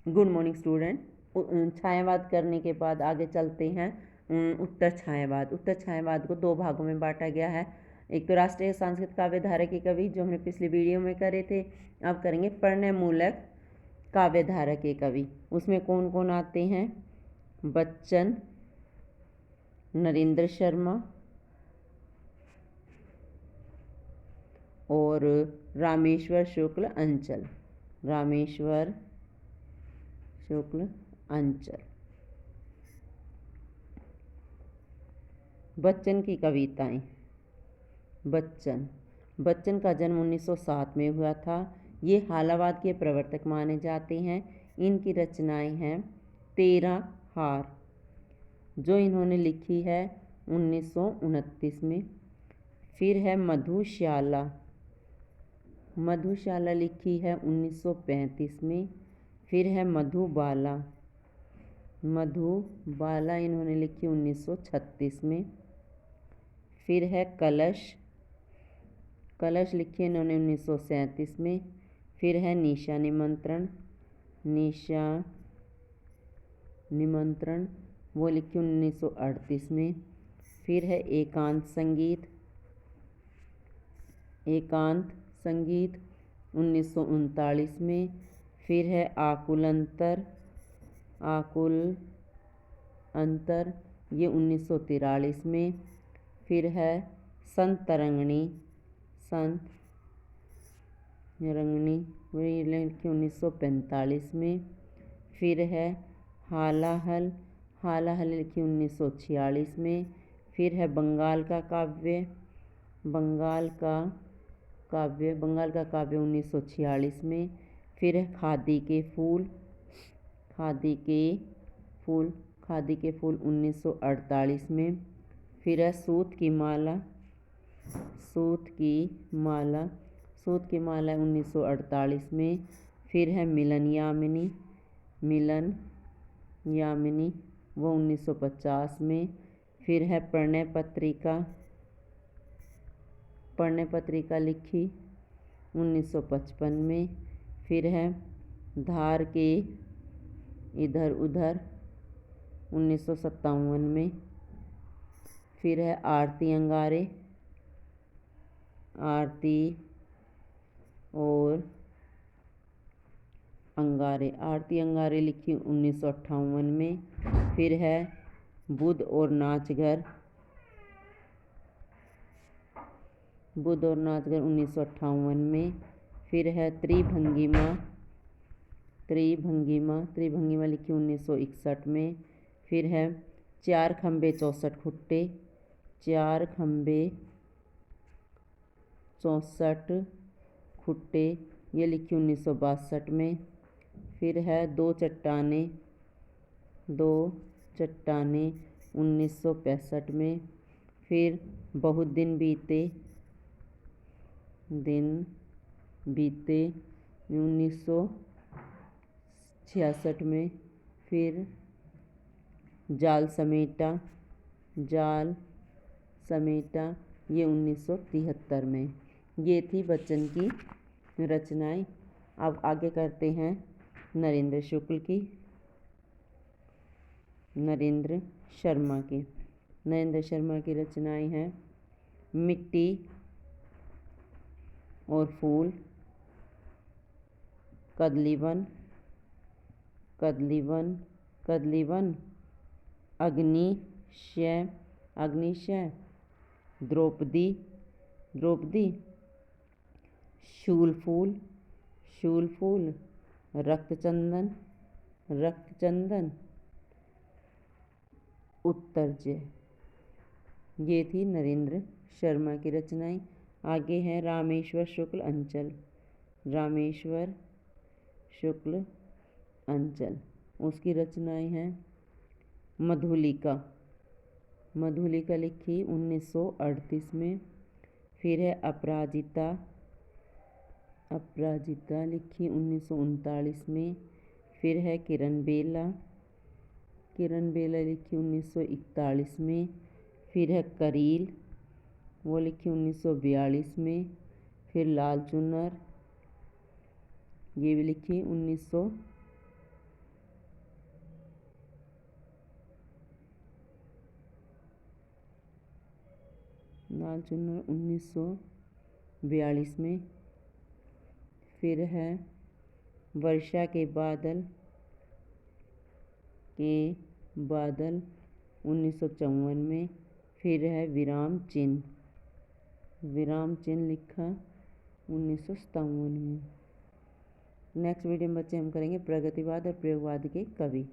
Good morning student. छायावाद करने के बाद आगे चलते हैं उत्तर छायावाद। उत्तर छायावाद को दो भागों में बांटा गया है। एक तो राष्ट्रीय सांस्कृतिक काव्यधारा के कवि जो हमने पिछली वीडियो में करे थे, अब करेंगे प्रणय मूलक काव्यधारा के कवि। उसमें कौन कौन आते हैं? बच्चन, नरेंद्र शर्मा और रामेश्वर शुक्ल अंचल। रामेश्वर शुक्ल अंचल। बच्चन की कविताएं। बच्चन का जन्म 1907 में हुआ था। ये हालावाद के प्रवर्तक माने जाते हैं। इनकी रचनाएं हैं 13 हार, जो इन्होंने लिखी है 1929 में। फिर है मधुशाला लिखी है 1935 में। फिर है मधुबाला इन्होंने लिखी 1936 में। फिर है कलश लिखी इन्होंने 1937 में। फिर है निशा निमंत्रण वो लिखी 1938 में। फिर है एकांत संगीत 1939 में। फिर है आकुल अंतर ये 1943 में। फिर है संत तरंगिणी वही लिखी 1945 में। फिर है हालाहल लिखी 1946 में। फिर है बंगाल का काव्य 1946 में। फिर है खादी के फूल 1948 में। फिर है सूत की माला 1948 में। फिर है मिलन यामिनी वो 1950 में। फिर है प्रणय पत्रिका लिखी 1955 में। फिर है धार के इधर उधर 1957 में। फिर है आरती अंगारे लिखी 1958 में। फिर है बुध और नाचघर 1958 में। फिर है त्रिभंगिमा लिखी 1961 में। फिर है चार खंबे 64 खुट्टे ये लिखी 1962 में। फिर है दो चट्टानें 1965 में। फिर बहुत दिन बीते 1966 में। फिर जाल समेटा ये 1973 में। ये थी बच्चन की रचनाएं। अब आगे करते हैं नरेंद्र शर्मा की रचनाएं हैं मिट्टी और फूल, कदलीवन, अग्निशय, द्रौपदी, शूलफूल, रक्तचंदन, उत्तरजय। ये थी नरेंद्र शर्मा की रचनाएं। आगे है रामेश्वर शुक्ल अंचल। उसकी रचनाएं हैं मधुलिका लिखी 1938 में। फिर है अपराजिता लिखी 1939 में। फिर है किरण बेला लिखी 1941 में। फिर है करील वो लिखी 1942 में। फिर लाल चुनर ये भी लिखी 1942 लाल चुनर 1942 में। फिर है वर्षा के बादल 1954 में। फिर है विराम चिन्ह लिखा 1957 में। नेक्स्ट वीडियो में बच्चे हम करेंगे प्रगतिवाद और प्रयोगवाद के कवि।